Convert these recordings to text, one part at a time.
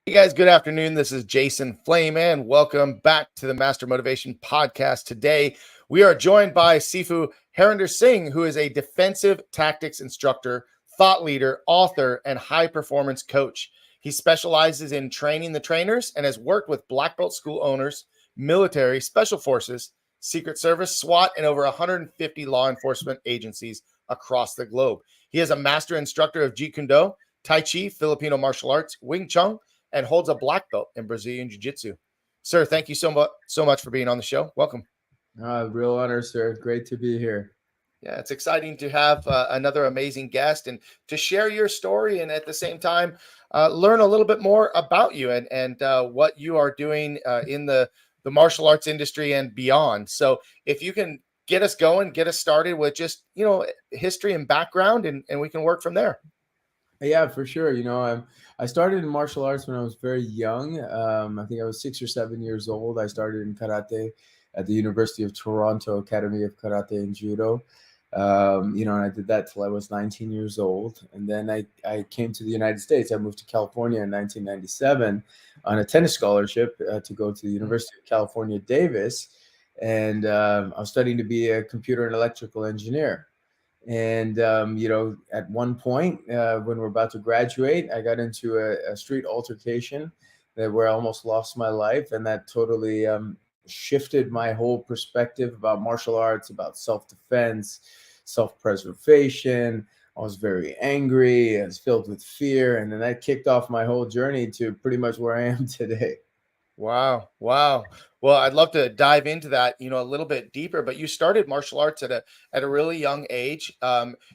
Hey guys, good afternoon. This is Jason Flame, and welcome back to the Master Motivation Podcast. Today, we are joined by Sifu Harinder Singh, who is a defensive tactics instructor, thought leader, author, and high performance coach. He specializes in training the trainers and has worked with black belt school owners, military, special forces, Secret Service, SWAT, and over 150 law enforcement agencies across the globe. He is a master instructor of Jeet Kune, Tai Chi, Filipino Martial Arts, Wing Chun, and holds a black belt in Brazilian Jiu-Jitsu. Sir, thank you so much for being on the show. Welcome. Real honor, sir. Great to be here. Yeah, it's exciting to have another amazing guest and to share your story, and at the same time, learn a little bit more about you and what you are doing in the martial arts industry and beyond. So if you can get us going, get us started with just, history and background, and we can work from there. Yeah, for sure. I started in martial arts when I was very young. I think I was 6 or 7 years old. I started in karate at the University of Toronto Academy of Karate and Judo. And I did that till I was 19 years old. And then I came to the United States. I moved to California in 1997 on a tennis scholarship to go to the University of California, Davis. And I was studying to be a computer and electrical engineer. And, at one point when we're about to graduate, I got into a street altercation where I almost lost my life. And that totally shifted my whole perspective about martial arts, about self-defense, self-preservation. I was very angry. I was filled with fear. And then that kicked off my whole journey to pretty much where I am today. Wow. Wow. Well, I'd love to dive into that, a little bit deeper, but you started martial arts at a really young age.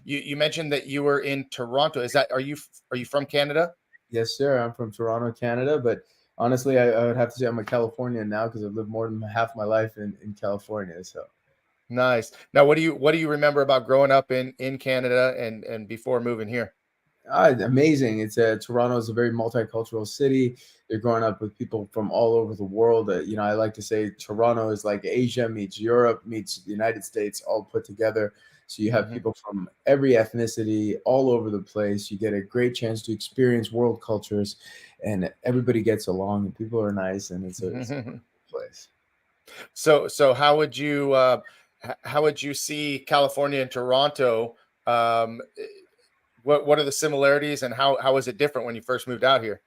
You mentioned that you were in Toronto. Are you from Canada? Yes, sir. I'm from Toronto, Canada. But honestly, I would have to say I'm a Californian now because I've lived more than half my life in California. So. Nice. Now, what do you remember about growing up in Canada and before moving here? Amazing. Toronto is a very multicultural city. You're growing up with people from all over the world. I like to say Toronto is like Asia meets Europe meets the United States all put together. So you have people from every ethnicity all over the place. You get a great chance to experience world cultures, and everybody gets along, and people are nice, and it's a place. So how would you see California and Toronto? Um, what are the similarities, and how is it different when you first moved out here?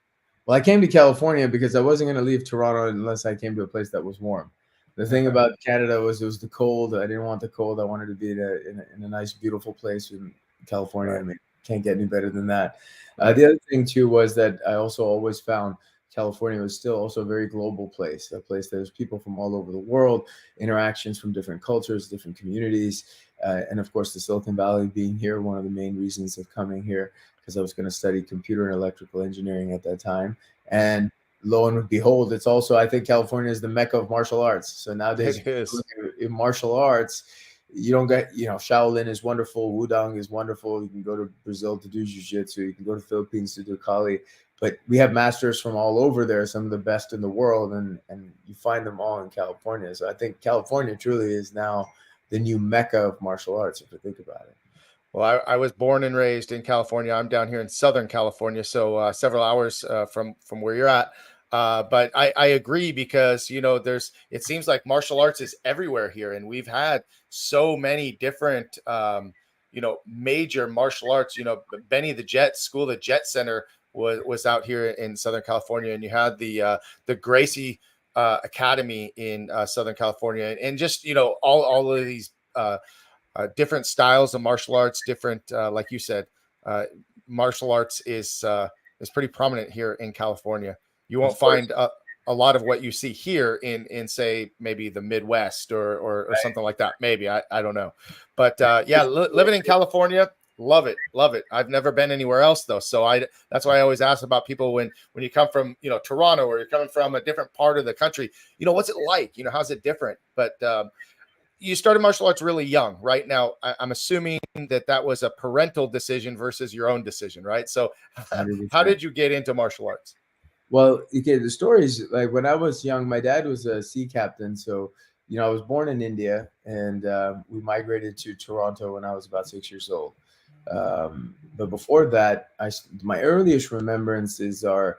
Well, I came to California because I wasn't going to leave Toronto unless I came to a place that was warm. The thing about Canada was it was the cold. I didn't want the cold. I wanted to be in a nice, beautiful place in California. I mean, can't get any better than that. The other thing, too, was that I also always found California was still also a very global place, a place that there's people from all over the world, interactions from different cultures, different communities. And, of course, the Silicon Valley being here, one of the main reasons of coming here, because I was going to study computer and electrical engineering at that time. And lo and behold, it's also, I think California is the mecca of martial arts. So nowadays, It is. in martial arts, you don't get, Shaolin is wonderful, Wudang is wonderful. You can go to Brazil to do jiu-jitsu. You can go to the Philippines to do Kali. But we have masters from all over there, some of the best in the world, and you find them all in California. So I think California truly is now the new mecca of martial arts, if you think about it. Well, I was born and raised in California. I'm down here in Southern California, so several hours from where you're at. But I agree because it seems like martial arts is everywhere here, and we've had so many different major martial arts. Benny the Jet School, the Jet Center was out here in Southern California, and you had the Gracie Academy in Southern California, and just all of these. Different styles of martial arts, different, like you said, martial arts is pretty prominent here in California. You won't find a lot of what you see here in say maybe the Midwest or something like that. Maybe I don't know, but living in California, love it. I've never been anywhere else though, so that's why I always ask about people when you come from Toronto or you're coming from a different part of the country. What's it like? How's it different? But you started martial arts really young, right? Now, I'm assuming that was a parental decision versus your own decision, right? So how did you get into martial arts? Well, okay, the story is like when I was young, my dad was a sea captain. So, I was born in India and we migrated to Toronto when I was about 6 years old. But before that, my earliest remembrances are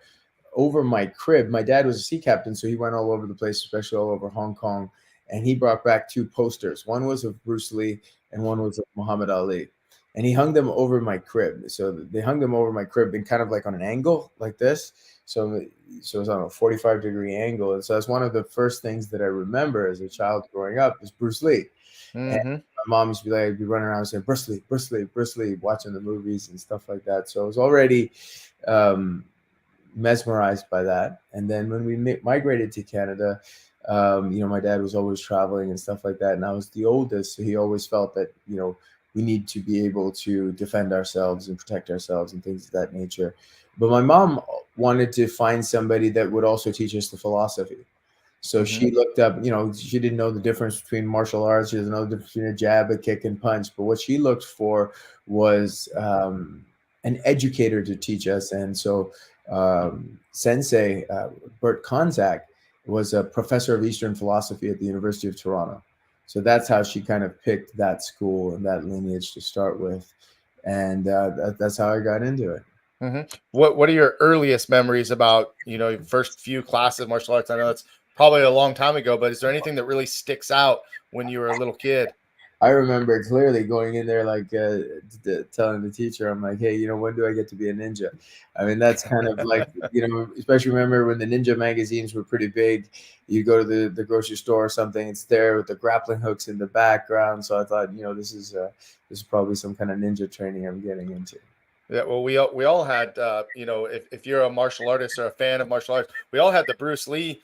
over my crib. My dad was a sea captain, so he went all over the place, especially all over Hong Kong. And he brought back 2 posters. One was of Bruce Lee and one was of Muhammad Ali. And he hung them over my crib. So they hung them over my crib and kind of like on an angle like this. So it was on a 45-degree angle. And so that's one of the first things that I remember as a child growing up is Bruce Lee. And my mom used to be like, I'd be running around saying, Bruce Lee, Bruce Lee, Bruce Lee, watching the movies and stuff like that. So I was already mesmerized by that. And then when we migrated to Canada, my dad was always traveling and stuff like that. And I was the oldest. So he always felt that, we need to be able to defend ourselves and protect ourselves and things of that nature. But my mom wanted to find somebody that would also teach us the philosophy. So she looked up, she didn't know the difference between martial arts. She doesn't know the difference between a jab, a kick, and punch. But what she looked for was an educator to teach us. And so Sensei Bert Konzak was a professor of Eastern philosophy at the University of Toronto. So that's how she kind of picked that school and that lineage to start with. And that's how I got into it. What are your earliest memories about, your first few classes of martial arts? I know it's probably a long time ago, but is there anything that really sticks out when you were a little kid? I remember clearly going in there, like telling the teacher, I'm like, hey, when do I get to be a ninja? I mean, that's kind of like, especially remember when the ninja magazines were pretty big. You go to the grocery store or something, it's there with the grappling hooks in the background. So I thought, this is probably some kind of ninja training I'm getting into. Yeah, well, we all had, if you're a martial artist or a fan of martial arts, we all had the Bruce Lee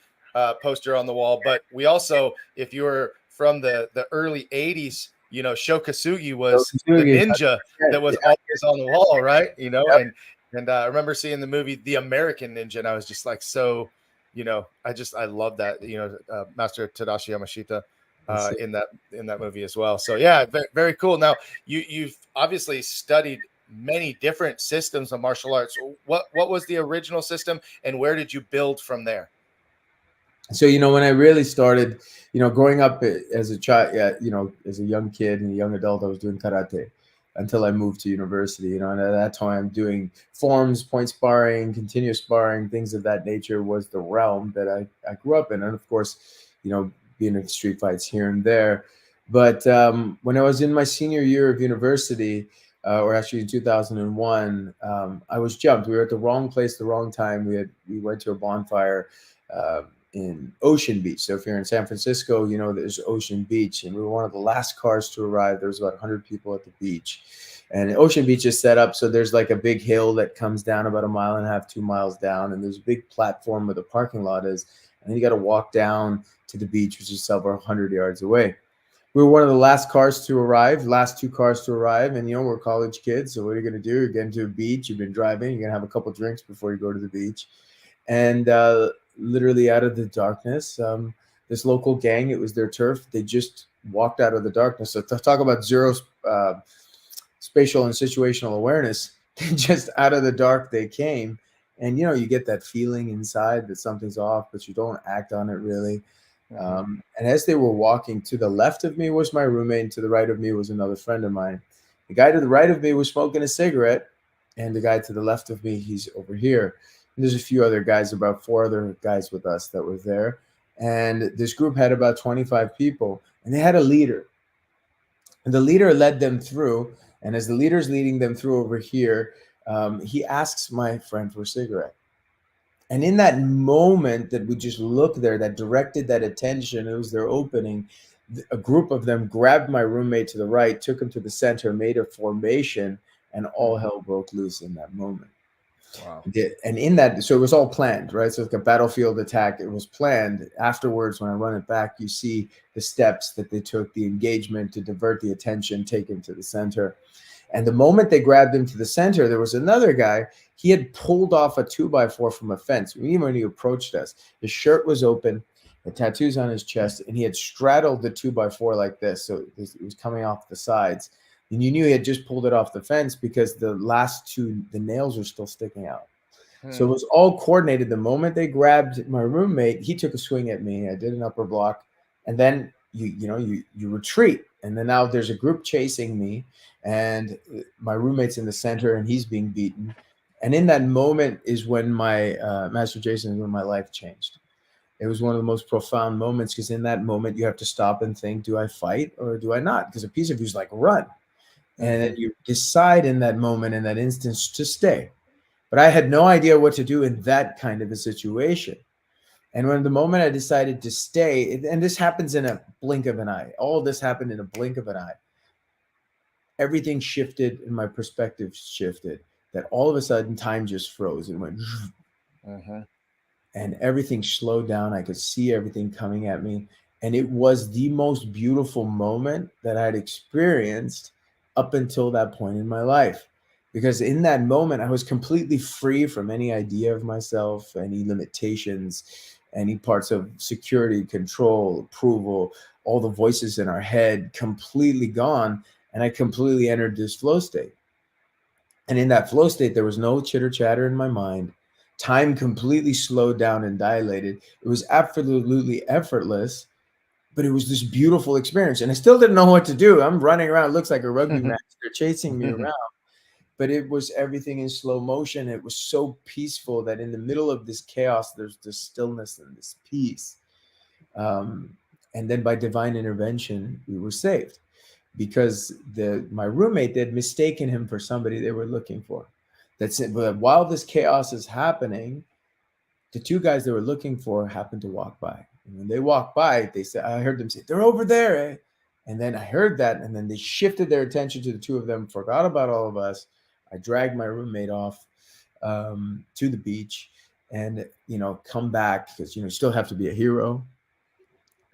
poster on the wall. But we also, if you were from the early 80s, Sho Kosugi was the ninja that was always on the wall, right? And I remember seeing the movie The American Ninja, and I was just like, so, I love that, Master Tadashi Yamashita in that movie as well. So yeah, very, very cool. Now you've obviously studied many different systems of martial arts. What was the original system, and where did you build from there? So, when I really started, growing up as a child, as a young kid and a young adult, I was doing karate until I moved to university, and at that time doing forms, point sparring, continuous sparring, things of that nature was the realm that I grew up in. And of course, being in street fights here and there. But when I was in my senior year of university, or actually in 2001, I was jumped. We were at the wrong place, the wrong time. We went to a bonfire in Ocean Beach. So if you're in San Francisco, there's Ocean Beach, and we were one of the last cars to arrive. There was about 100 people at the beach, and Ocean Beach is set up so there's like a big hill that comes down about 1.5 miles, 2 miles down, and there's a big platform where the parking lot is, and then you got to walk down to the beach, which is several 100 yards away. We were one of the last 2 cars to arrive, and we're college kids, so what are you going to do? You're getting to a beach, you've been driving, you're going to have a couple drinks before you go to the beach. And literally out of the darkness, this local gang, it was their turf, they just walked out of the darkness. So to talk about zero spatial and situational awareness, just out of the dark they came. And you get that feeling inside that something's off, but you don't act on it really. And as they were walking, to the left of me was my roommate, and to the right of me was another friend of mine. The guy to the right of me was smoking a cigarette, and the guy to the left of me, he's over here. And there's a few other guys, about 4 other guys with us that were there. And this group had about 25 people, and they had a leader. And the leader led them through. And as the leader's leading them through over here, he asks my friend for a cigarette. And in that moment that we just looked there, that directed that attention, it was their opening, a group of them grabbed my roommate to the right, took him to the center, made a formation, and all hell broke loose in that moment. Wow. And in that, so it was all planned, right? So it's like a battlefield attack. It was planned. Afterwards, when I run it back, you see the steps that they took, the engagement to divert the attention, take him to the center. And the moment they grabbed him to the center, there was another guy. He had pulled off a 2x4 from a fence. Even when he approached us, his shirt was open, the tattoos on his chest, and he had straddled the 2x4 like this. So it was coming off the sides. And you knew he had just pulled it off the fence because the last 2, the nails were still sticking out. So it was all coordinated. The moment they grabbed my roommate, he took a swing at me. I did an upper block. And then you retreat. And then now there's a group chasing me. And my roommate's in the center, and he's being beaten. And in that moment is when my Master Jason, when my life changed. It was one of the most profound moments, because in that moment you have to stop and think, do I fight or do I not? Because a piece of you is like, run. And then you decide in that moment, in that instance, to stay. But I had no idea what to do in that kind of a situation. And when the moment I decided to stay, and this happens in a blink of an eye, all this happened in a blink of an eye. Everything shifted and my perspective shifted. That all of a sudden time just froze and went, and everything slowed down. I could see everything coming at me. And it was the most beautiful moment that I'd experienced up until that point in my life. Because in that moment, I was completely free from any idea of myself, any limitations, any parts of security, control, approval, all the voices in our head completely gone. And I completely entered this flow state. And in that flow state, there was no chitter chatter in my mind. Time completely slowed down and dilated. It was absolutely effortless, but it was this beautiful experience. And I still didn't know what to do. I'm running around. It looks like a rugby match. They're chasing me around. But it was everything in slow motion. It was so peaceful that in the middle of this chaos, there's this stillness and this peace. And then by divine intervention, we were saved, because my roommate, they'd mistaken him for somebody they were looking for. That's it. But while this chaos is happening, the two guys they were looking for happened to walk by. And when they walked by, they said, I heard them say, they're over there, eh? And then I heard that, and then they shifted their attention to the two of them, forgot about all of us. I dragged my roommate off to the beach, and come back, because you still have to be a hero.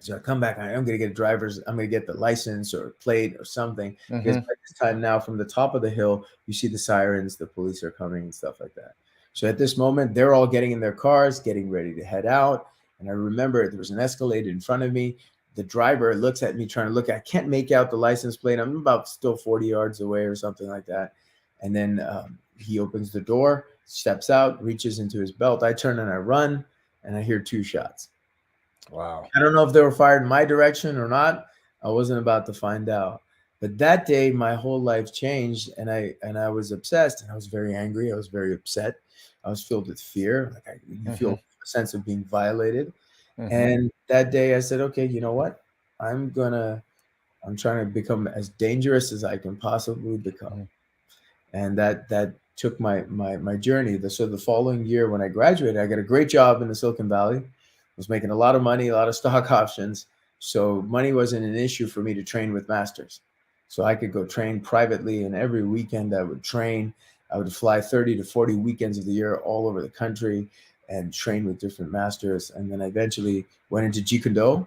So I come back, I'm going to get I'm going to get the license or plate or something. Because by this time now, from the top of the hill, you see the sirens, the police are coming and stuff like that. So at this moment, they're all getting in their cars, getting ready to head out. And I remember there was an Escalade in front of me. The driver looks at me trying to look. I can't make out the license plate. I'm about still 40 yards away or something like that. And then he opens the door, steps out, reaches into his belt. I turn and I run, and I hear 2 shots. Wow. I don't know if they were fired in my direction or not. I wasn't about to find out. But that day, my whole life changed, and I was obsessed, and I was very angry. I was very upset. I was filled with fear. Like you feel a sense of being violated. And that day, I said, okay, you know what? I'm trying to become as dangerous as I can possibly become. And that took my journey. So the following year, when I graduated, I got a great job in the Silicon Valley. Was making a lot of money, a lot of stock options. So money wasn't an issue for me to train with masters. So I could go train privately, and every weekend I would train. I would fly 30 to 40 weekends of the year all over the country and train with different masters. And then I eventually went into Jeet Kune,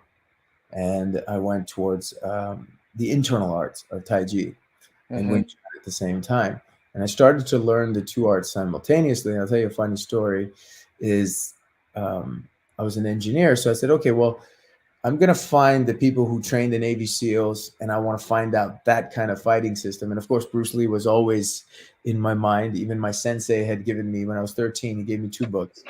and I went towards the internal arts of Tai Chi and Wing Chun at the same time. And I started to learn the 2 arts simultaneously. And I'll tell you a funny story is I was an engineer. So I said, okay, well, I'm going to find the people who train the Navy SEALs, and I want to find out that kind of fighting system. And of course, Bruce Lee was always in my mind. Even my sensei had given me, when I was 13, he gave me 2 books.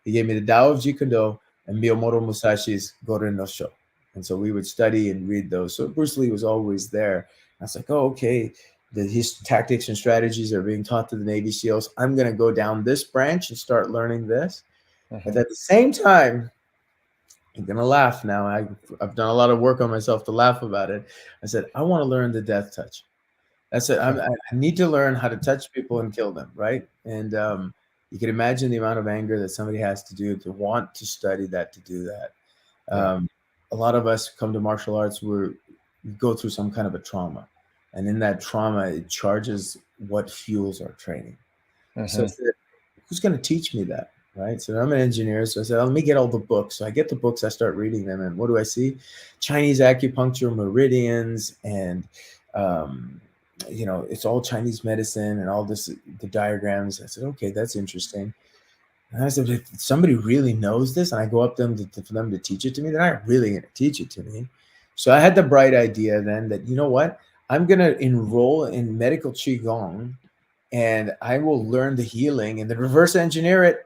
He gave me the Tao of Jeet Kune and Miyamoto Musashi's Goren no Sho. And so we would study and read those. So Bruce Lee was always there. I was like, oh, okay, his tactics and strategies are being taught to the Navy SEALs. I'm going to go down this branch and start learning this. But at the same time, I'm going to laugh now. I've done a lot of work on myself to laugh about it. I said, I want to learn the death touch. That's it. I need to learn how to touch people and kill them, right? And you can imagine the amount of anger that somebody has to do to want to study that, to do that. A lot of us come to martial arts where we go through some kind of a trauma. And in that trauma, it charges what fuels our training. So I said, who's going to teach me that? Right. So I'm an engineer. So I said, let me get all the books. So I get the books, I start reading them. And what do I see? Chinese acupuncture, meridians, and, it's all Chinese medicine and all this, the diagrams. I said, okay, that's interesting. And I said, if somebody really knows this and I go up to them for them to teach it to me, they're not really going to teach it to me. So I had the bright idea then that, you know what? I'm going to enroll in medical Qigong, and I will learn the healing and then reverse engineer it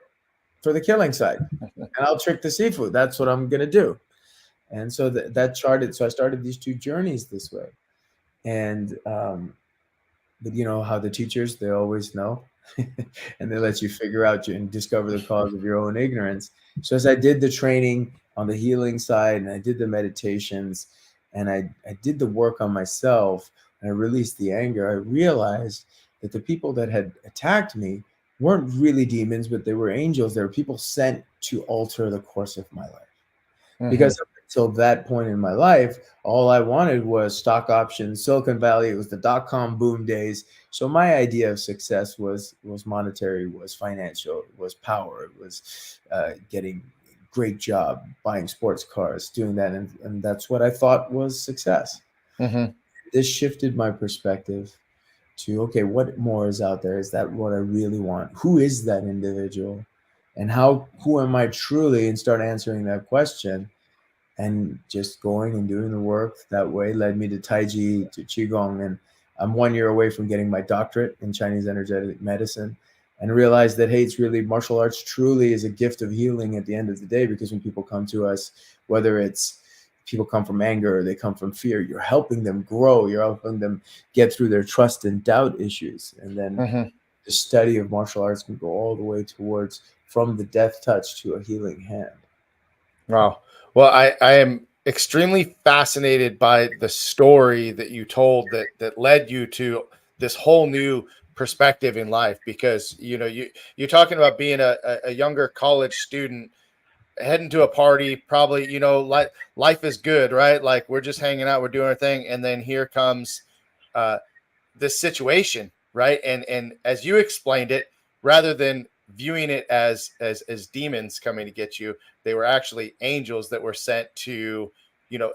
for the killing side, and I'll trick the Sifu. That's what I'm going to do. And so that charted. So I started these 2 journeys this way. And, but you know how the teachers, they always know. and they let you figure out and discover the cause of your own ignorance. So as I did the training on the healing side, and I did the meditations, and I did the work on myself, and I released the anger, I realized that the people that had attacked me weren't really demons, but they were angels. They were people sent to alter the course of my life. Because up until that point in my life, all I wanted was stock options, Silicon Valley. It was the dot-com boom days. So my idea of success was monetary, was financial, was power, it was getting great job, buying sports cars, doing that, and that's what I thought was success. This shifted my perspective to, okay, what more is out there? Is that what I really want? Who is that individual? And who am I truly? And start answering that question. And just going and doing the work that way led me to Tai Chi, to Qigong. And I'm 1 year away from getting my doctorate in Chinese energetic medicine, and realized that, hey, it's really, martial arts truly is a gift of healing at the end of the day. Because when people come to us, whether it's people come from anger or they come from fear, you're helping them grow. You're helping them get through their trust and doubt issues. And then the study of martial arts can go all the way towards from the death touch to a healing hand. Wow. Well, I am extremely fascinated by the story that you told that led you to this whole new perspective in life, because you're talking about being a younger college student heading to a party, probably, life is good, right? Like, we're just hanging out, we're doing our thing, and then here comes this situation, right? And as you explained it, rather than viewing it as demons coming to get you, they were actually angels that were sent to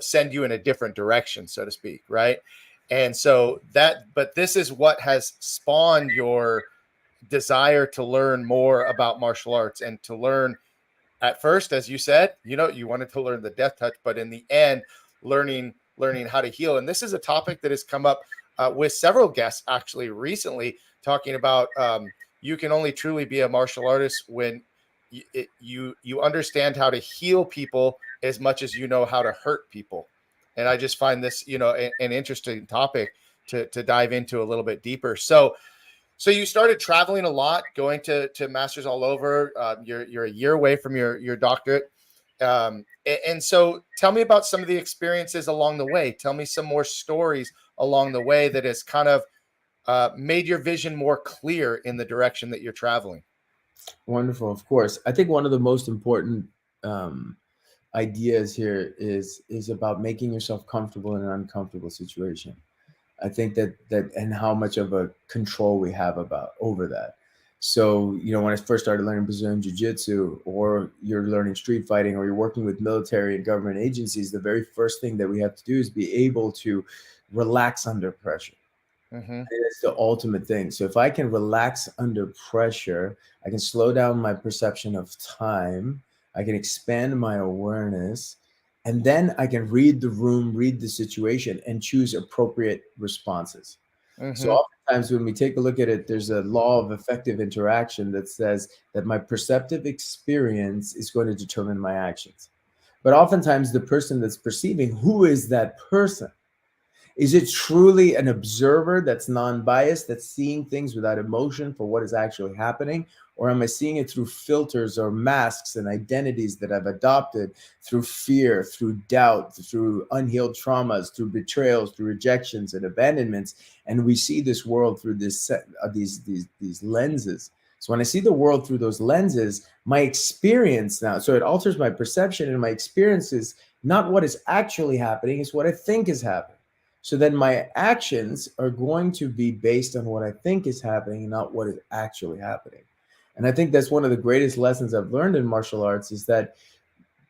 send you in a different direction, so to speak, right? And so but this is what has spawned your desire to learn more about martial arts, and to learn, at first, as you said, you wanted to learn the death touch, but in the end, learning how to heal. And this is a topic that has come up with several guests actually recently, talking about you can only truly be a martial artist when you understand how to heal people as much as you know how to hurt people. And I just find this an interesting topic to dive into a little bit deeper. So you started traveling a lot, going to masters all over. You're a year away from your doctorate. And so tell me about some of the experiences along the way. Tell me some more stories along the way that has kind of made your vision more clear in the direction that you're traveling. Wonderful. Of course. I think one of the most important ideas here is about making yourself comfortable in an uncomfortable situation. I think that and how much of a control we have over that. So, when I first started learning Brazilian Jiu-Jitsu, or you're learning street fighting, or you're working with military and government agencies, the very first thing that we have to do is be able to relax under pressure. It's the ultimate thing. So if I can relax under pressure, I can slow down my perception of time, I can expand my awareness, and then I can read the room, read the situation, and choose appropriate responses. So oftentimes when we take a look at it, there's a law of effective interaction that says that my perceptive experience is going to determine my actions. But oftentimes the person that's perceiving, who is that person? Is it truly an observer that's non-biased, that's seeing things without emotion for what is actually happening? Or am I seeing it through filters or masks and identities that I've adopted through fear, through doubt, through unhealed traumas, through betrayals, through rejections and abandonments? And we see this world through these lenses. So when I see the world through those lenses, my experience now, so it alters my perception, and my experience is not what is actually happening, it's what I think is happening. So then my actions are going to be based on what I think is happening and not what is actually happening. And I think that's one of the greatest lessons I've learned in martial arts, is that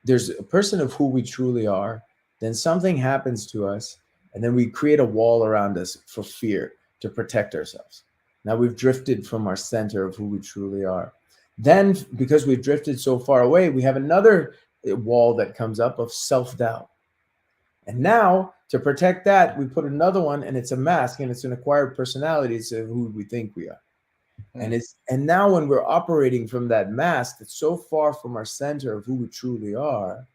there's a person of who we truly are, then something happens to us, and then we create a wall around us for fear, to protect ourselves. Now we've drifted from our center of who we truly are. Then, because we've drifted so far away, we have another wall that comes up of self-doubt. And now, to protect that, we put another one, and it's a mask, and it's an acquired personality. It's who we think we are. And now when we're operating from that mask that's so far from our center of who we truly are,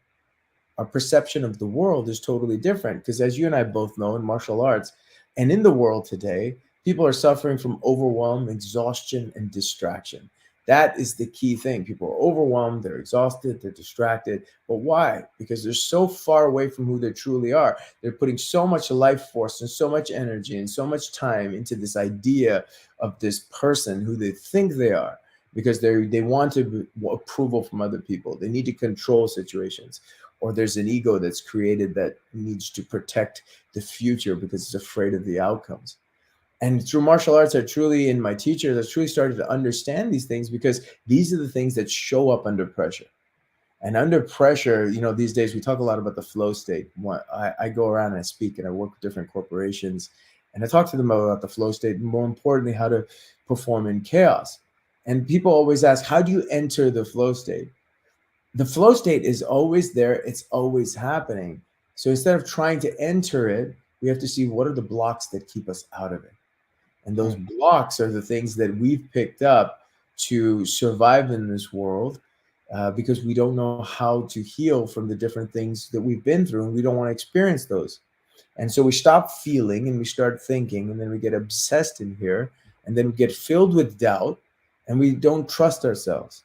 our perception of the world is totally different. Because as you and I both know, in martial arts and in the world today, People are suffering from overwhelm, exhaustion, and distraction. That is the key thing. People are overwhelmed, they're exhausted, they're distracted. But why? Because they're so far away from who they truly are. They're putting so much life force and so much energy and so much time into this idea of this person who they think they are, because they want approval from other people. They need to control situations, or there's an ego that's created that needs to protect the future because it's afraid of the outcomes. And through martial arts, in my teachers, I truly started to understand these things, because these are the things that show up under pressure. And under pressure, these days we talk a lot about the flow state. I go around and I speak and I work with different corporations and I talk to them about the flow state, and more importantly, how to perform in chaos. And people always ask, how do you enter the flow state? The flow state is always there. It's always happening. So instead of trying to enter it, we have to see what are the blocks that keep us out of it. And those blocks are the things that we've picked up to survive in this world, because we don't know how to heal from the different things that we've been through, and we don't want to experience those. And so we stop feeling and we start thinking, and then we get obsessed in here, and then we get filled with doubt, and we don't trust ourselves.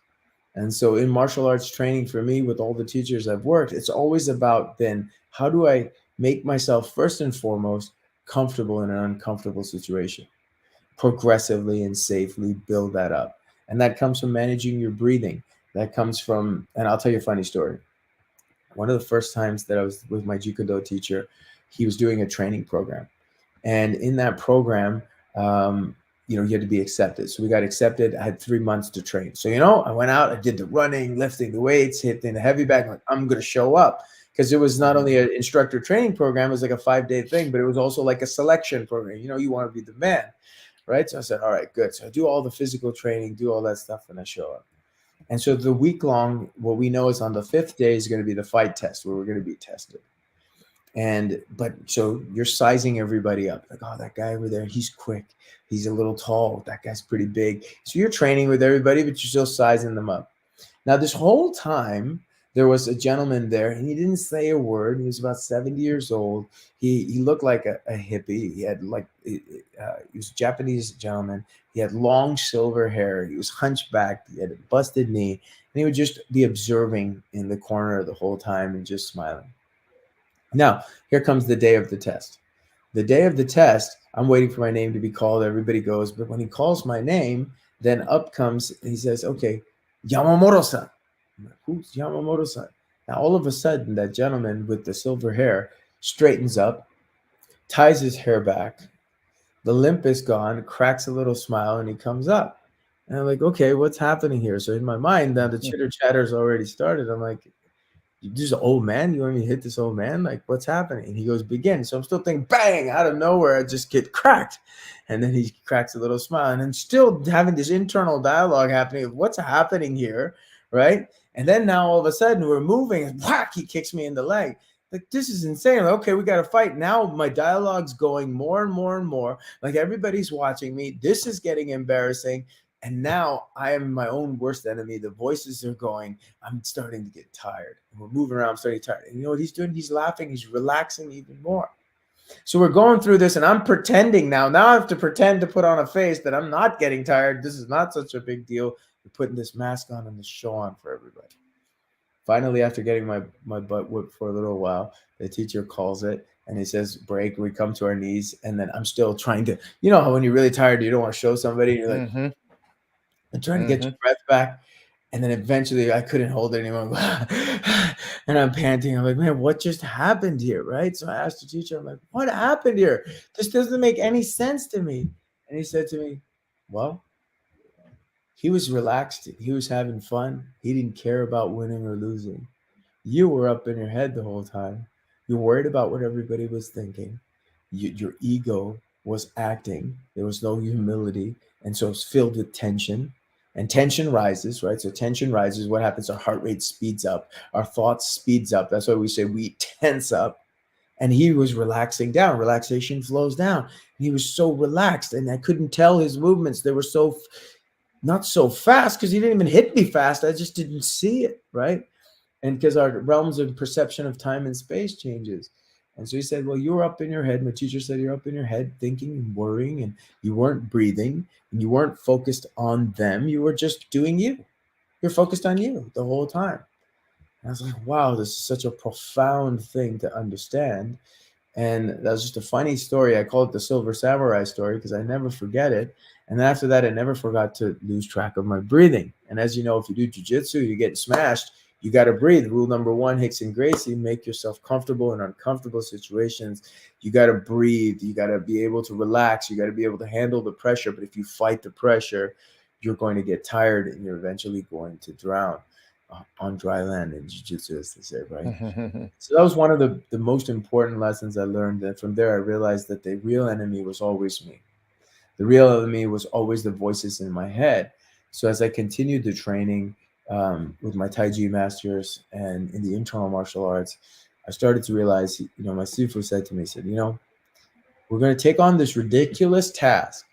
And so in martial arts training, for me, with all the teachers I've worked, it's always about then, how do I make myself first and foremost comfortable in an uncomfortable situation? Progressively and safely build that up. And that comes from managing your breathing. That comes from, and I'll tell you a funny story. One of the first times that I was with my Jeet Kune teacher, he was doing a training program. And in that program, you had to be accepted. So we got accepted. I had 3 months to train. So, I went out, I did the running, lifting the weights, hitting the heavy bag. Like, I'm going to show up. Because it was not only an instructor training program, it was like a 5-day thing, but it was also like a selection program. You want to be the man. Right. So I said, all right, good. So I do all the physical training, do all that stuff, and I show up. And so the week long, what we know is on the 5th day is going to be the fight test, where we're going to be tested. But so you're sizing everybody up. Like, oh, that guy over there, he's quick. He's a little tall. That guy's pretty big. So you're training with everybody, but you're still sizing them up. Now, this whole time, there was a gentleman there, and he didn't say a word. He was about 70 years old. He looked like a hippie. He had he was a Japanese gentleman. He had long silver hair. He was hunchbacked. He had a busted knee, and he would just be observing in the corner the whole time and just smiling. Now, here comes the day of the test. The day of the test, I'm waiting for my name to be called. Everybody goes, but when he calls my name, then up comes, he says, okay, Yamamoto-san. Who's Yamamoto-san? Now, all of a sudden, that gentleman with the silver hair straightens up, ties his hair back. The limp is gone, cracks a little smile, and he comes up. And I'm like, okay, what's happening here? So in my mind, now the chitter chatter's already started. I'm like, this is an old man? You want me to hit this old man? Like, what's happening? And he goes, begin. So I'm still thinking, bang, out of nowhere, I just get cracked. And then he cracks a little smile. And I'm still having this internal dialogue happening of what's happening here, right? And then now all of a sudden we're moving, and whack, he kicks me in the leg. Like, this is insane. Like, okay, we got to fight. Now my dialogue's going more and more and more. Like, everybody's watching me. This is getting embarrassing. And now I am my own worst enemy. The voices are going. I'm starting to get tired. We're moving around. I'm starting to get tired. And you know what he's doing? He's laughing. He's relaxing even more. So we're going through this, and I'm pretending now. Now I have to pretend to put on a face that I'm not getting tired. This is not such a big deal. We're putting this mask on and this show on for everybody. Finally, after getting my butt whipped for a little while, the teacher calls it, and he says, break. We come to our knees, and then I'm still trying to, you know how when you're really tired, you don't want to show somebody, you're like, I'm trying to get your breath back. And then eventually I couldn't hold it anymore. And I'm panting. I'm like, man, what just happened here? Right. So I asked the teacher, I'm like, what happened here? This doesn't make any sense to me. And he said to me, well, he was relaxed. He was having fun. He didn't care about winning or losing. You were up in your head the whole time. You were worried about what everybody was thinking. Your ego was acting. There was no humility. And so it's filled with tension. And tension rises, right? So tension rises. What happens? Our heart rate speeds up. Our thoughts speeds up. That's why we say we tense up. And he was relaxing down. Relaxation flows down. And he was so relaxed. And I couldn't tell his movements. They were so, not so fast, because he didn't even hit me fast. I just didn't see it, right? And because our realms of perception of time and space changes. And so he said, well, you were up in your head. My teacher said you're up in your head thinking and worrying, and you weren't breathing, and you weren't focused on them. You were just doing you. You're focused on you the whole time. And I was like, wow, this is such a profound thing to understand. And that was just a funny story. I call it the Silver Samurai story because I never forget it. And then after that, I never forgot to lose track of my breathing. And as you know, if you do jujitsu, you get smashed, you got to breathe. Rule number one, Hickson Gracie, make yourself comfortable in uncomfortable situations. You got to breathe. You got to be able to relax. You got to be able to handle the pressure. But if you fight the pressure, you're going to get tired and you're eventually going to drown on dry land in jiu-jitsu, as they say, right? So that was one of the most important lessons I learned. And from there, I realized that the real enemy was always me. The real enemy was always the voices in my head. So as I continued the training with my Tai Chi masters and in the internal martial arts, I started to realize, my Sifu said to me, he said, we're going to take on this ridiculous task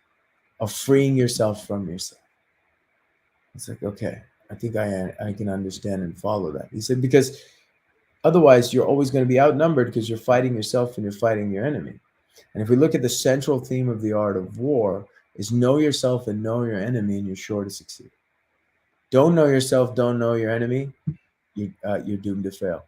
of freeing yourself from yourself. It's like, okay, I think I can understand and follow that. He said, because otherwise you're always going to be outnumbered because you're fighting yourself and you're fighting your enemy. And if we look at the central theme of the art of war is know yourself and know your enemy, and you're sure to succeed. Don't know yourself, don't know your enemy, you're doomed to fail.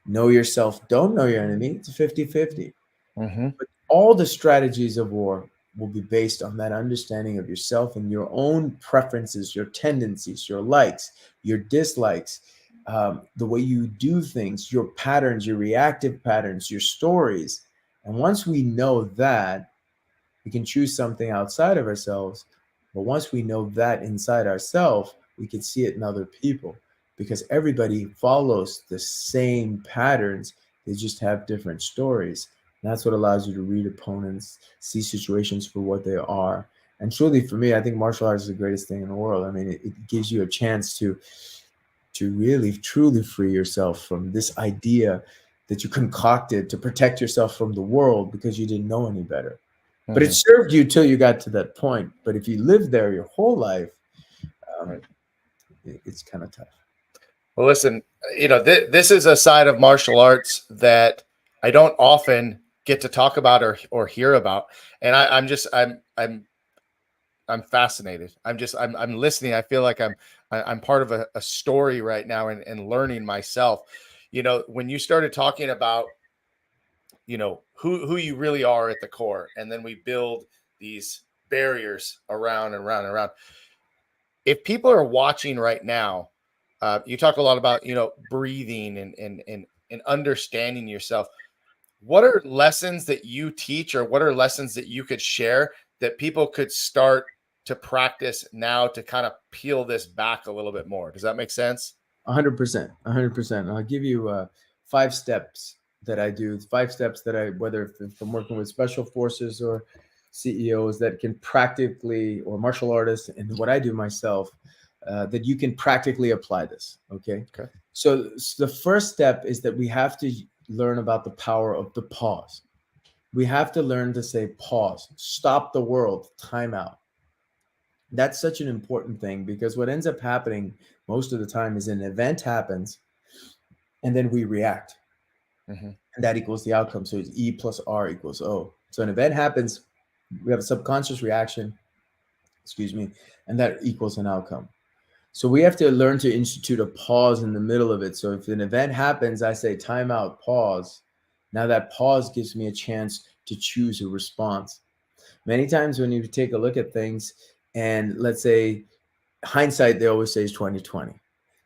Know yourself, don't know your enemy, it's a 50-50. But all the strategies of war will be based on that understanding of yourself and your own preferences, your tendencies, your likes, your dislikes, the way you do things, your patterns, your reactive patterns, your stories. And once we know that, we can choose something outside of ourselves. But once we know that inside ourselves, we can see it in other people because everybody follows the same patterns. They just have different stories. And that's what allows you to read opponents, see situations for what they are. And truly, for me, I think martial arts is the greatest thing in the world. I mean, it gives you a chance to really, truly free yourself from this idea that you concocted to protect yourself from the world because you didn't know any better. But it served you till you got to that point. But if you live there your whole life, it's kind of tough. Well, listen, this is a side of martial arts that I don't often get to talk about or hear about, and I'm fascinated. I'm listening. I feel like I'm part of a story right now and learning myself. When you started talking about who you really are at the core, and then we build these barriers around and around and around. If people are watching right now, you talk a lot about breathing and understanding yourself. What are lessons that you teach, or what are lessons that you could share that people could start to practice now to kind of peel this back a little bit more? Does that make sense? 100%, 100%. I'll give you 5 steps that I do. 5 steps that whether if I'm working with special forces or CEOs that can practically, or martial artists, and what I do myself, that you can practically apply this. Okay. So the first step is that we have to learn about the power of the pause. We have to learn to say pause, stop the world, time out. That's such an important thing because what ends up happening most of the time is an event happens and then we react. And that equals the outcome. So it's E plus R equals O. So an event happens, we have a subconscious reaction, and that equals an outcome. So we have to learn to institute a pause in the middle of it. So if an event happens, I say time out, pause. Now that pause gives me a chance to choose a response. Many times when you take a look at things, and let's say hindsight, they always say is 2020.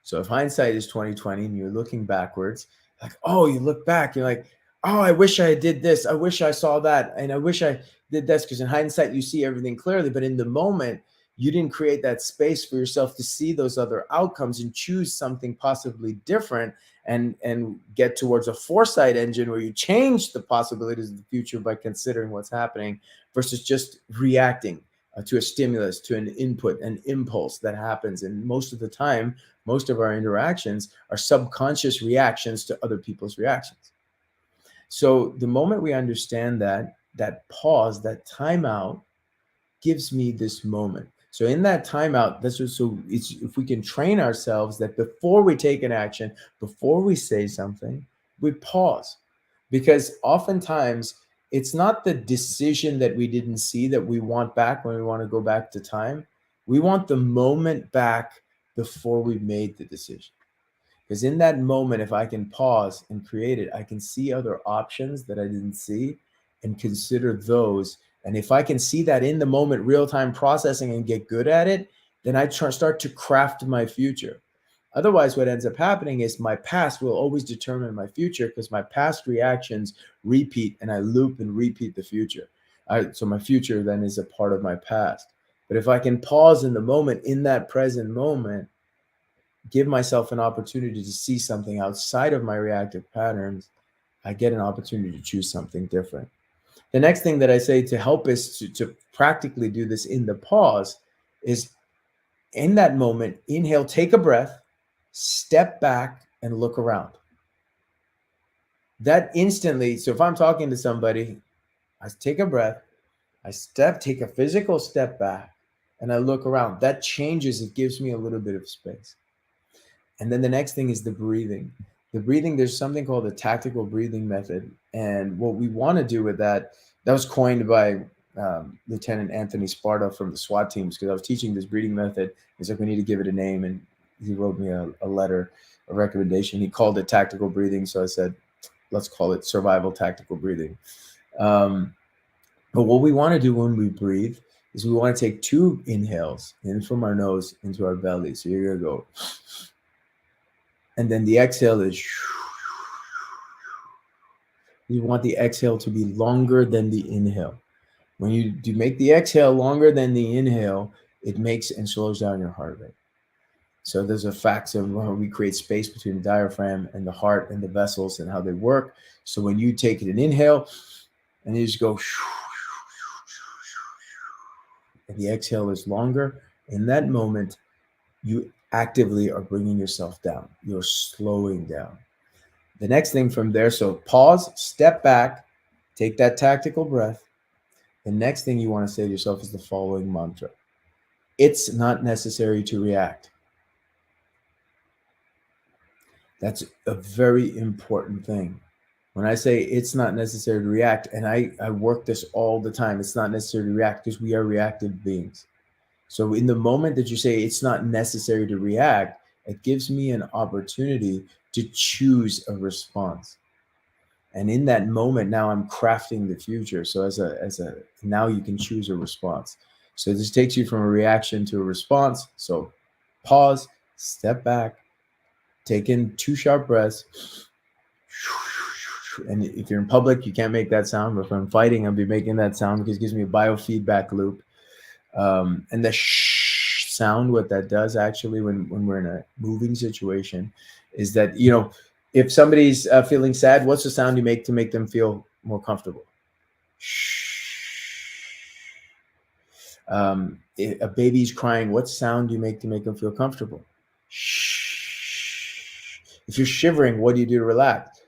So if hindsight is 2020 and you're looking backwards, like, oh, you look back, you're like, oh, I wish I did this. I wish I saw that. And I wish I did this, because in hindsight, you see everything clearly. But in the moment, you didn't create that space for yourself to see those other outcomes and choose something possibly different and get towards a foresight engine where you change the possibilities of the future by considering what's happening versus just reacting to a stimulus, to an input, an impulse that happens. And most of the time, most of our interactions are subconscious reactions to other people's reactions. So the moment we understand that pause, that timeout gives me this moment. So in that timeout, it's if we can train ourselves that before we take an action, before we say something, we pause. Because oftentimes it's not the decision that we didn't see that we want back when we want to go back to time. We want the moment back before we made the decision. Because in that moment, if I can pause and create it, I can see other options that I didn't see and consider those. And if I can see that in the moment, real time processing and get good at it, then I start to craft my future. Otherwise, what ends up happening is my past will always determine my future because my past reactions repeat and I loop and repeat the future. So my future then is a part of my past. But if I can pause in the moment, in that present moment, give myself an opportunity to see something outside of my reactive patterns, I get an opportunity to choose something different. The next thing that I say to help us to practically do this in the pause is in that moment, inhale, take a breath, step back and look around. That instantly, so if I'm talking to somebody, I take a breath, I take a physical step back and I look around. That changes, it gives me a little bit of space. And then the next thing is the breathing. The breathing, there's something called the tactical breathing method. And what we want to do with that, that was coined by Lieutenant Anthony Sparta from the SWAT teams, because I was teaching this breathing method. He's like, we need to give it a name. And he wrote me a letter, a recommendation. He called it tactical breathing. So I said, let's call it survival tactical breathing. But what we want to do when we breathe is we want to take 2 inhales in from our nose into our belly. So you're going to go. And then the exhale is, you want the exhale to be longer than the inhale. When you do make the exhale longer than the inhale, it makes and slows down your heart rate. So there's a fact of we create space between the diaphragm and the heart and the vessels and how they work. So when you take an inhale and you just go, and the exhale is longer, in that moment, you actively are bringing yourself down. You're slowing down. The next thing from there, so pause, step back, take that tactical breath. The next thing you want to say to yourself is the following mantra. It's not necessary to react. That's a very important thing. When I say it's not necessary to react, and I work this all the time, it's not necessary to react because we are reactive beings. So in the moment that you say it's not necessary to react, it gives me an opportunity to choose a response. And in that moment, now I'm crafting the future. So as a now you can choose a response. So this takes you from a reaction to a response. So pause, step back, take in 2 sharp breaths. And if you're in public, you can't make that sound. But if I'm fighting, I'll be making that sound because it gives me a biofeedback loop. And the sound, what that does actually when we're in a moving situation is that, you know, if somebody's feeling sad, what's the sound you make to make them feel more comfortable? If a baby's crying, what sound do you make to make them feel comfortable? If you're shivering, what do you do to relax?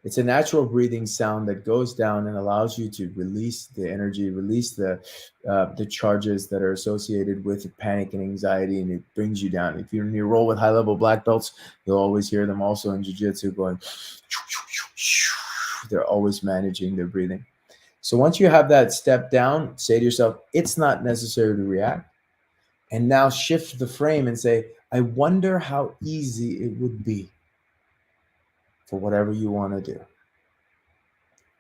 It's a natural breathing sound that goes down and allows you to release the energy, release the charges that are associated with panic and anxiety, and it brings you down. If you're in your role with high-level black belts, you'll always hear them also in jiu-jitsu going, they're always managing their breathing. So once you have that step down, say to yourself, it's not necessary to react. And now shift the frame and say, I wonder how easy it would be for whatever you want to do.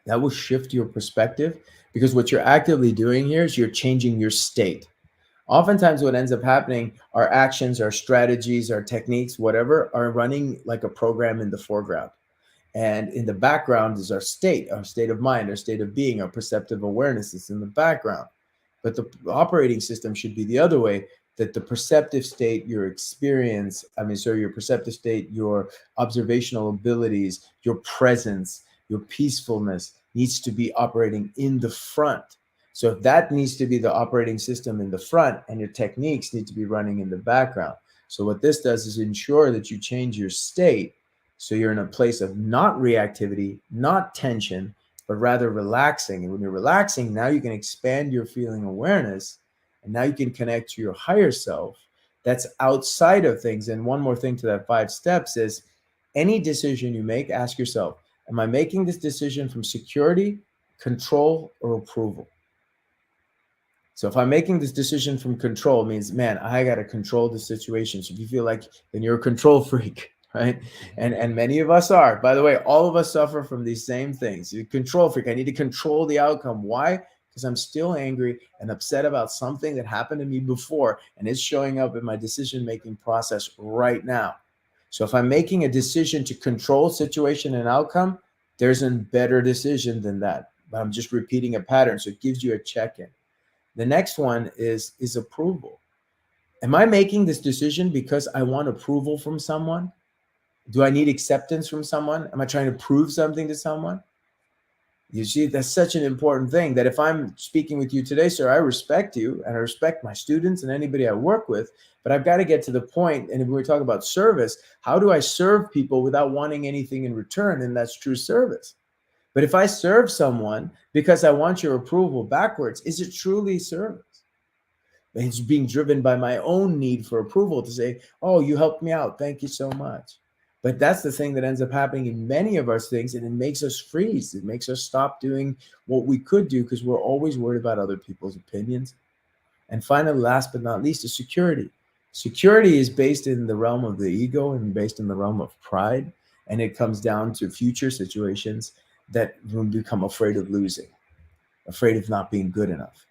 That will shift your perspective, because what you're actively doing here is you're changing your state. Oftentimes what ends up happening, our actions, our strategies, our techniques, whatever, are running like a program in the foreground. And in the background is our state of mind, our state of being, our perceptive awareness is in the background. But the operating system should be the other way, that the perceptive state, your experience, your perceptive state, your observational abilities, your presence, your peacefulness needs to be operating in the front. So if that needs to be the operating system in the front, and your techniques need to be running in the background. So what this does is ensure that you change your state so you're in a place of not reactivity, not tension, but rather relaxing. And when you're relaxing, now you can expand your feeling awareness, and now you can connect to your higher self that's outside of things. And one more thing to that 5 steps is any decision you make, ask yourself, Am I making this decision from security, control, or approval? So if I'm making this decision from control, it means, man, I got to control the situation. So if you feel like, then you're a control freak, right? And many of us are. By the way, all of us suffer from these same things. You're a control freak. I need to control the outcome. Why? Because I'm still angry and upset about something that happened to me before, and it's showing up in my decision-making process right now. So if I'm making a decision to control situation and outcome, there's a better decision than that. But I'm just repeating a pattern. So it gives you a check-in. The next one is approval. Am I making this decision because I want approval from someone? Do I need acceptance from someone? Am I trying to prove something to someone? You see, that's such an important thing, that if I'm speaking with you today, sir, I respect you and I respect my students and anybody I work with, but I've got to get to the point. And if we talk about service, how do I serve people without wanting anything in return? And that's true service. But if I serve someone because I want your approval backwards, is it truly service? It's being driven by my own need for approval to say, oh, you helped me out. Thank you so much. But that's the thing that ends up happening in many of our things, and it makes us freeze. It makes us stop doing what we could do because we're always worried about other people's opinions. And finally, last but not least, is security. Security is based in the realm of the ego and based in the realm of pride. And it comes down to future situations that we become afraid of losing, afraid of not being good enough.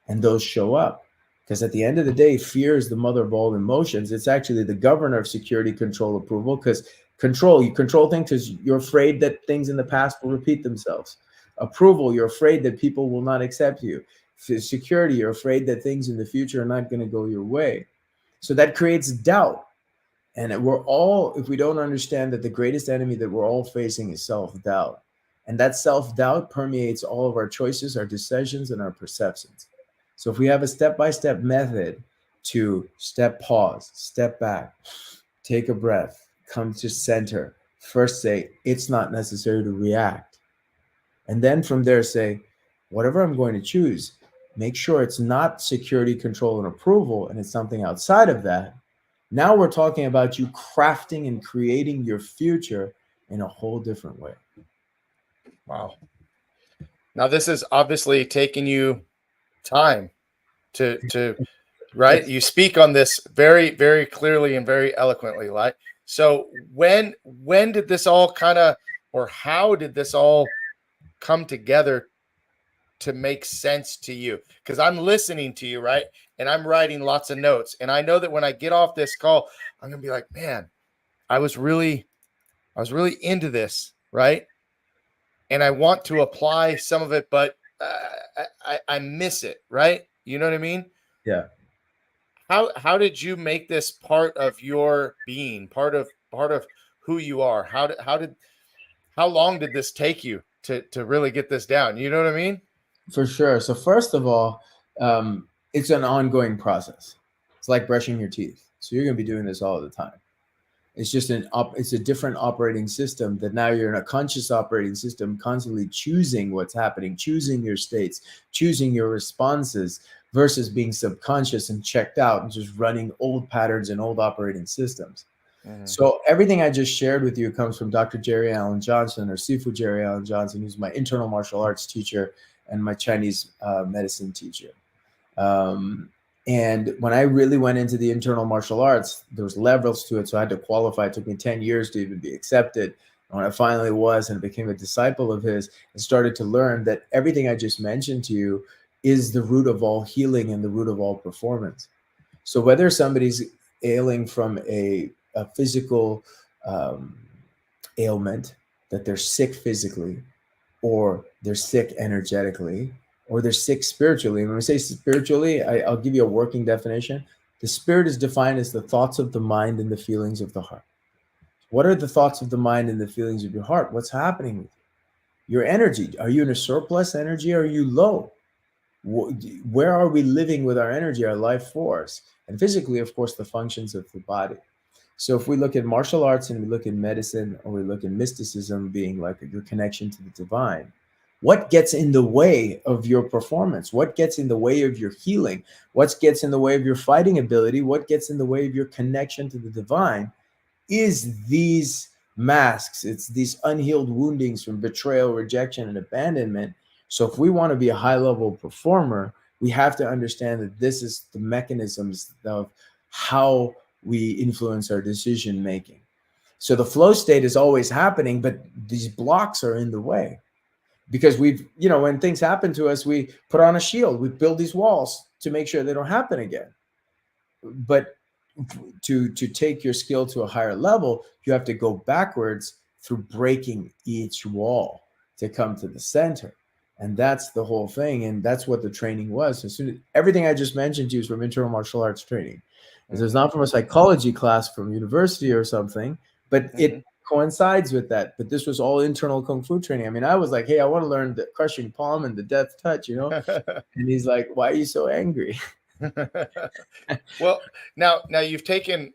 And those show up because at the end of the day, fear is the mother of all emotions. It's actually the governor of security, control, approval, because you control things because you're afraid that things in the past will repeat themselves. Approval, you're afraid that people will not accept you. Security, you're afraid that things in the future are not going to go your way. So that creates doubt. And we're all, if we don't understand that the greatest enemy that we're all facing is self-doubt. And that self-doubt permeates all of our choices, our decisions, and our perceptions. So if we have a step-by-step method to pause, step back, take a breath, come to center, first say, it's not necessary to react. And then from there say, whatever I'm going to choose, make sure it's not security, control, and approval, and it's something outside of that. Now we're talking about you crafting and creating your future in a whole different way. Wow. Now this is obviously taking you time to right. You speak on this very, very clearly and very eloquently. Like, so when did this all or how did this all come together to make sense to you? Because I'm listening to you, right? And I'm writing lots of notes. And I know that when I get off this call, I'm gonna be like, man, I was really into this, right? And I want to apply some of it, but I miss it, right? You know what I mean? Yeah. How did you make this part of your being, part of who you are? How long did this take you to really get this down? You know what I mean? For sure. So first of all, it's an ongoing process. It's like brushing your teeth. So you're going to be doing this all the time. It's just it's a different operating system that now you're in a conscious operating system, constantly choosing what's happening, choosing your states, choosing your responses versus being subconscious and checked out and just running old patterns and old operating systems. Mm-hmm. So everything I just shared with you comes from Dr. Jerry Allen Johnson, or Sifu Jerry Allen Johnson, who's my internal martial arts teacher and my Chinese medicine teacher. And when I really went into the internal martial arts, there was levels to it. So I had to qualify. It took me 10 years to even be accepted. And when I finally was and became a disciple of his and started to learn that everything I just mentioned to you is the root of all healing and the root of all performance. So whether somebody's ailing from a physical ailment, that they're sick physically, or they're sick energetically, or they're sick spiritually. And when we say spiritually, I'll give you a working definition. The spirit is defined as the thoughts of the mind and the feelings of the heart. What are the thoughts of the mind and the feelings of your heart? What's happening with you? Your energy. Are you in a surplus energy? Or are you low? Where are we living with our energy, our life force? And physically, of course, the functions of the body. So if we look at martial arts and we look at medicine, or we look at mysticism being like your connection to the divine, what gets in the way of your performance? What gets in the way of your healing? What gets in the way of your fighting ability? What gets in the way of your connection to the divine is these masks. It's these unhealed woundings from betrayal, rejection, and abandonment. So if we want to be a high level performer, we have to understand that this is the mechanisms of how we influence our decision making. So the flow state is always happening, but these blocks are in the way because we've, when things happen to us, we put on a shield, we build these walls to make sure they don't happen again. But to take your skill to a higher level, you have to go backwards through breaking each wall to come to the center. And that's the whole thing. And that's what the training was. As soon as everything I just mentioned to you is from internal martial arts training. Mm-hmm. It's not from a psychology class from university or something, but mm-hmm. it coincides with that. But this was all internal kung fu training. I mean, I was like, hey, I want to learn the crushing palm and the death touch, And he's like, why are you so angry? Well, now you've taken,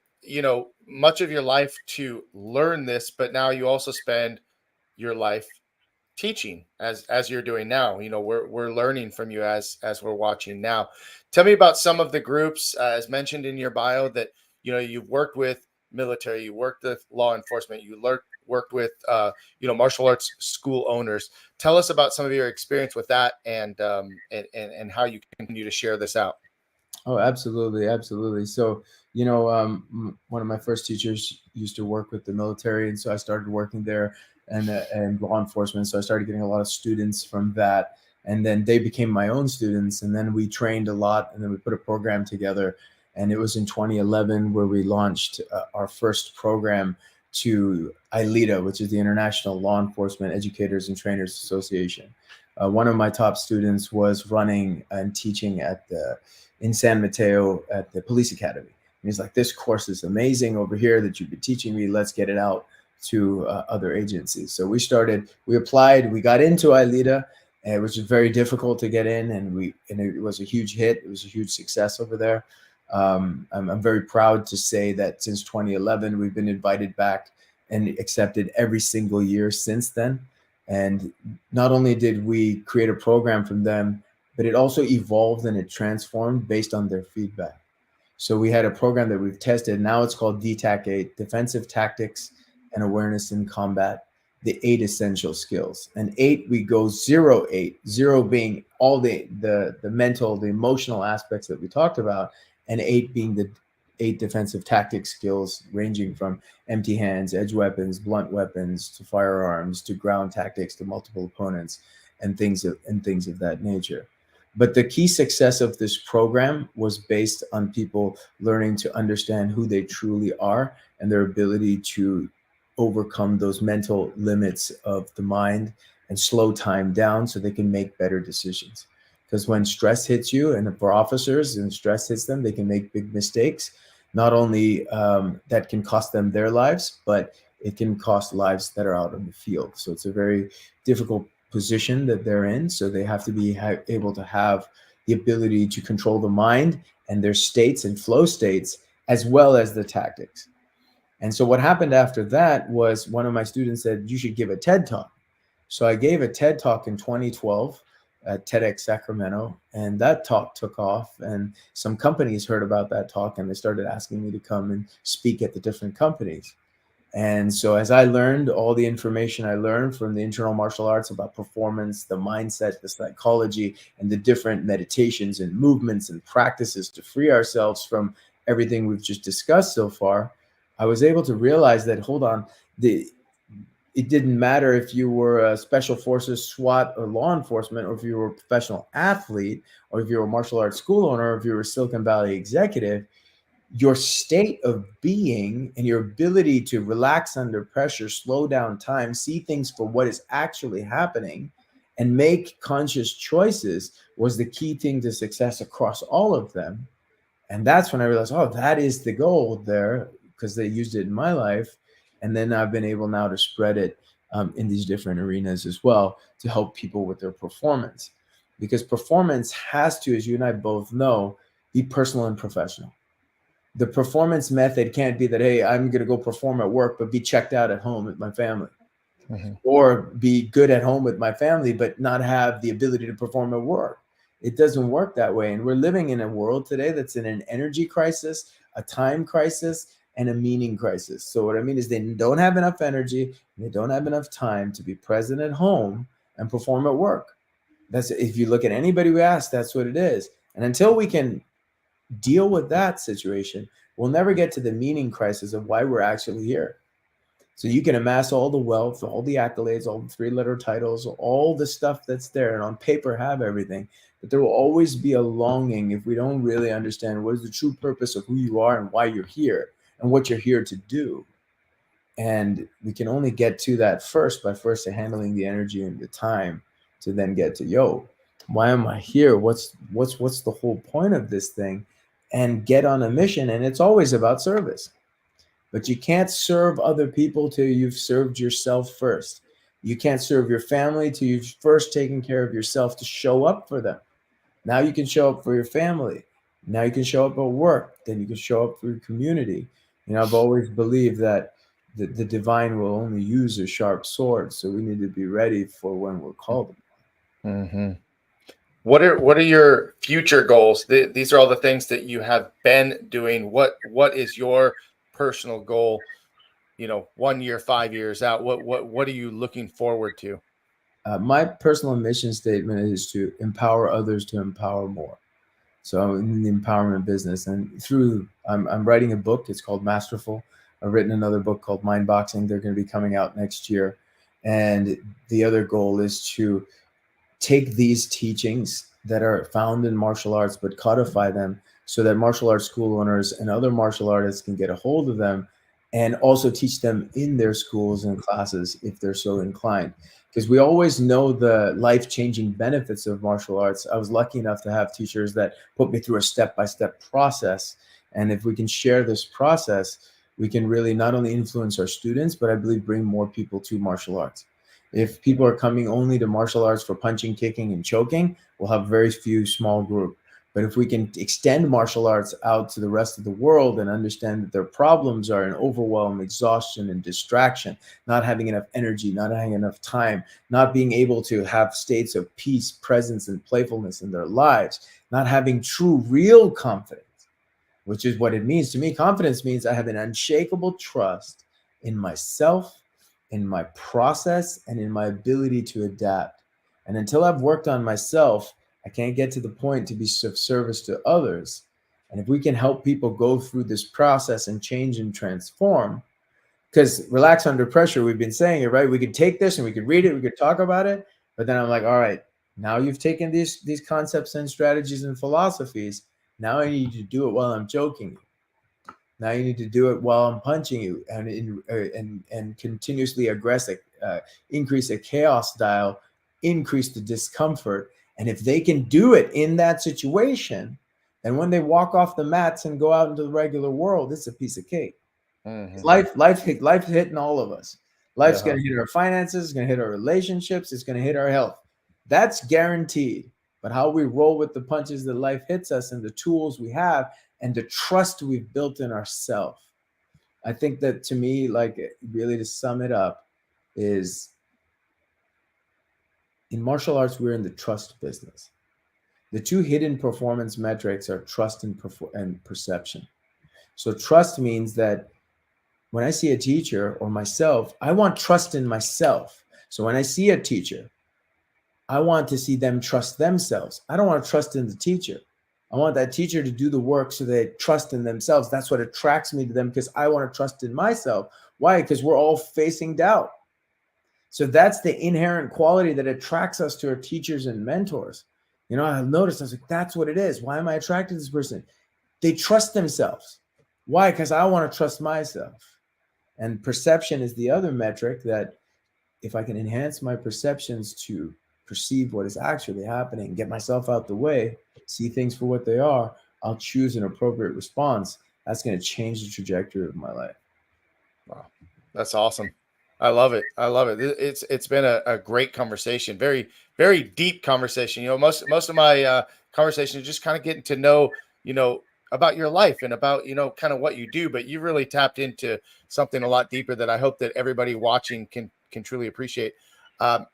much of your life to learn this, but now you also spend your life teaching as you're doing now. We're learning from you as we're watching now. Tell me about some of the groups, as mentioned in your bio, that you've worked with military, you worked with law enforcement, you worked with martial arts school owners. Tell us about some of your experience with that and how you continue to share this out. Oh, absolutely. Absolutely. So, one of my first teachers used to work with the military. And so I started working there and law enforcement. So I started getting a lot of students from that. And then they became my own students. And then we trained a lot. And then we put a program together. And it was in 2011 where we launched our first program to ILETA, which is the International Law Enforcement Educators and Trainers Association. One of my top students was running and teaching in San Mateo at the police academy. And he's like, this course is amazing over here that you've been teaching me. Let's get it out to other agencies. So we applied, we got into ILETA, which was very difficult to get in. And it was a huge hit. It was a huge success over there. I'm very proud to say that since 2011, we've been invited back and accepted every single year since then. And not only did we create a program from them, but it also evolved and it transformed based on their feedback. So we had a program that we've tested. Now it's called DTAC 8, Defensive Tactics and Awareness in Combat, the 8 essential skills. And 8, we go 0-8, 0 being all the mental, the emotional aspects that we talked about, and 8 being the 8 defensive tactics skills, ranging from empty hands, edge weapons, blunt weapons, to firearms, to ground tactics, to multiple opponents, and things of that nature. But the key success of this program was based on people learning to understand who they truly are and their ability to overcome those mental limits of the mind and slow time down so they can make better decisions. Because when stress hits you, and for officers and stress hits them, they can make big mistakes. Not only that can cost them their lives, but it can cost lives that are out in the field. So it's a very difficult position that they're in. So they have to be able to have the ability to control the mind and their states and flow states, as well as the tactics. And so what happened after that was one of my students said, you should give a TED talk. So I gave a TED talk in 2012 at TEDx Sacramento, and that talk took off, and some companies heard about that talk and they started asking me to come and speak at the different companies. And so as I learned all the information I learned from the internal martial arts about performance, the mindset, the psychology, and the different meditations and movements and practices to free ourselves from everything we've just discussed so far, I was able to realize that, hold on, it didn't matter if you were a special forces, SWAT, or law enforcement, or if you were a professional athlete, or if you were a martial arts school owner, or if you were a Silicon Valley executive, your state of being and your ability to relax under pressure, slow down time, see things for what is actually happening, and make conscious choices was the key thing to success across all of them. And that's when I realized, oh, that is the goal there, because they used it in my life. And then I've been able now to spread it in these different arenas as well to help people with their performance. Because performance has to, as you and I both know, be personal and professional. The performance method can't be that, hey, I'm going to go perform at work, but be checked out at home with my family. Mm-hmm. Or be good at home with my family, but not have the ability to perform at work. It doesn't work that way. And we're living in a world today that's in an energy crisis, a time crisis, and a meaning crisis. So what I mean is they don't have enough energy, and they don't have enough time to be present at home and perform at work. That's, if you look at anybody we ask, that's what it is. And until we can deal with that situation, we'll never get to the meaning crisis of why we're actually here. So you can amass all the wealth, all the accolades, all the three-letter titles, all the stuff that's there, and on paper have everything. But there will always be a longing if we don't really understand what is the true purpose of who you are and why you're here and what you're here to do. And we can only get to that first by first handling the energy and the time to then get to, yo, why am I here? What's the whole point of this thing? And get on a mission. And it's always about service. But you can't serve other people till you've served yourself first. You can't serve your family till you've first taken care of yourself to show up for them. Now you can show up for your family. Now you can show up at work. Then you can show up for your community. You know, I've always believed that the divine will only use a sharp sword. So we need to be ready for when we're called. Mm-hmm. What are your future goals? These are all the things that you have been doing. What is your personal goal? 1 year, 5 years out. What are you looking forward to? My personal mission statement is to empower others to empower more. So I'm in the empowerment business, and I'm writing a book. It's called Masterful. I've written another book called Mind Boxing. They're going to be coming out next year. And the other goal is to take these teachings that are found in martial arts, but codify them so that martial arts school owners and other martial artists can get a hold of them, and also teach them in their schools and classes if they're so inclined. Because we always know the life-changing benefits of martial arts. I was lucky enough to have teachers that put me through a step-by-step process. And if we can share this process, we can really not only influence our students, but I believe bring more people to martial arts. If people are coming only to martial arts for punching, kicking, and choking, we'll have very few small group. But if we can extend martial arts out to the rest of the world and understand that their problems are in overwhelm, exhaustion, and distraction, not having enough energy, not having enough time, not being able to have states of peace, presence, and playfulness in their lives, not having true, real confidence, which is what it means to me. Confidence means I have an unshakable trust in myself, in my process, and in my ability to adapt. And until I've worked on myself, I can't get to the point to be of service to others. And if we can help people go through this process and change and transform, because relax under pressure, we've been saying it, right? We could take this and we could read it, we could talk about it, but then I'm like, all right, now you've taken these concepts and strategies and philosophies. Now I need you to do it while I'm joking you. Now you need to do it while I'm punching you, and continuously aggressive, increase the chaos dial, increase the discomfort. And if they can do it in that situation, then when they walk off the mats and go out into the regular world, it's a piece of cake. Mm-hmm. Life's hitting all of us. Life's going to hit our finances, it's going to hit our relationships, it's going to hit our health. That's guaranteed. But how we roll with the punches that life hits us, and the tools we have, and the trust we've built in ourselves. I think that, to me, like, really to sum it up, is in martial arts, we're in the trust business. The two hidden performance metrics are trust and perception. So trust means that when I see a teacher or myself, I want trust in myself. So when I see a teacher, I want to see them trust themselves. I don't want to trust in the teacher. I want that teacher to do the work so they trust in themselves. That's what attracts me to them, because I want to trust in myself. Why? Because we're all facing doubt. So that's the inherent quality that attracts us to our teachers and mentors. You know, I've noticed, I was like, that's what it is. Why am I attracted to this person? They trust themselves. Why? Because I want to trust myself. And perception is the other metric, that if I can enhance my perceptions to perceive what is actually happening, get myself out the way, see things for what they are, I'll choose an appropriate response. That's going to change the trajectory of my life. Wow. That's awesome. I love it. I love it. It's been a great conversation. Very, very deep conversation. You know, most of my conversation is just kind of getting to know, about your life and about, kind of what you do, but you really tapped into something a lot deeper that I hope that everybody watching can truly appreciate.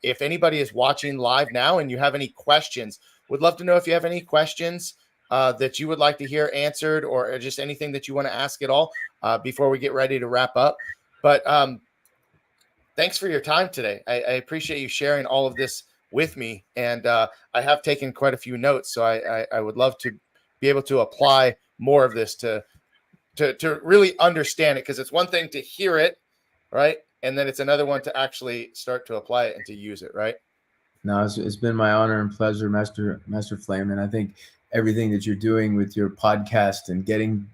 If anybody is watching live now and you have any questions, would love to know if you have any questions. that you would like to hear answered, or just anything that you want to ask at all before we get ready to wrap up. But thanks for your time today. I appreciate you sharing all of this with me, and I have taken quite a few notes, so I would love to be able to apply more of this to really understand it, because it's one thing to hear it, right, and then it's another one to actually start to apply it and to use it, right? No, it's been my honor and pleasure, Master Flame, and I think everything that you're doing with your podcast and getting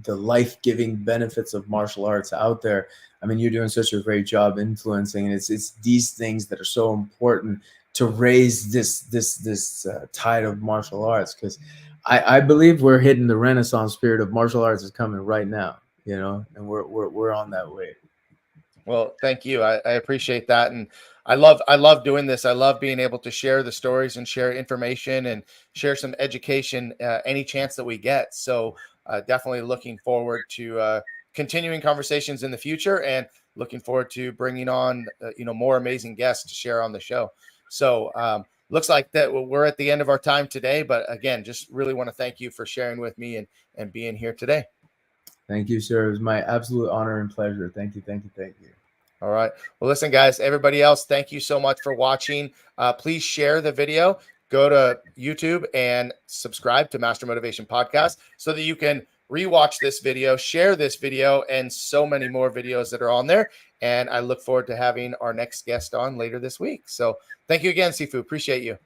the life-giving benefits of martial arts out there. I mean, you're doing such a great job influencing, and it's these things that are so important to raise this tide of martial arts, because I believe we're hitting the Renaissance spirit of martial arts is coming right now, you know, and we're on that way. Well, thank you. I appreciate that. And I love doing this. I love being able to share the stories and share information and share some education any chance that we get. So definitely looking forward to continuing conversations in the future, and looking forward to bringing on, more amazing guests to share on the show. So looks like that we're at the end of our time today, but again, just really want to thank you for sharing with me and being here today. Thank you, sir. It was my absolute honor and pleasure. Thank you, thank you, thank you. All right. Well, listen, guys, everybody else, thank you so much for watching. Please share the video. Go to YouTube and subscribe to Master Motivation Podcast so that you can rewatch this video, share this video, and so many more videos that are on there. And I look forward to having our next guest on later this week. So thank you again, Sifu. Appreciate you.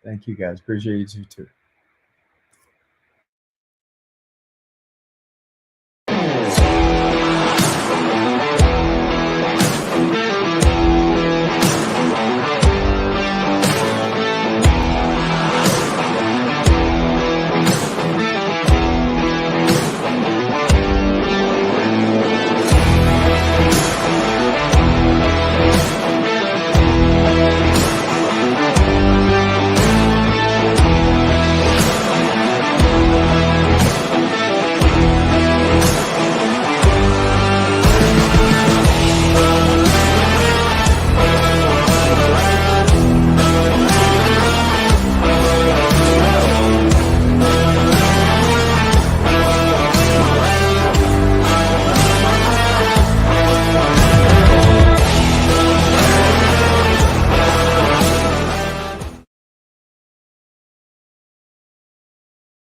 Thank you, guys. Appreciate you too.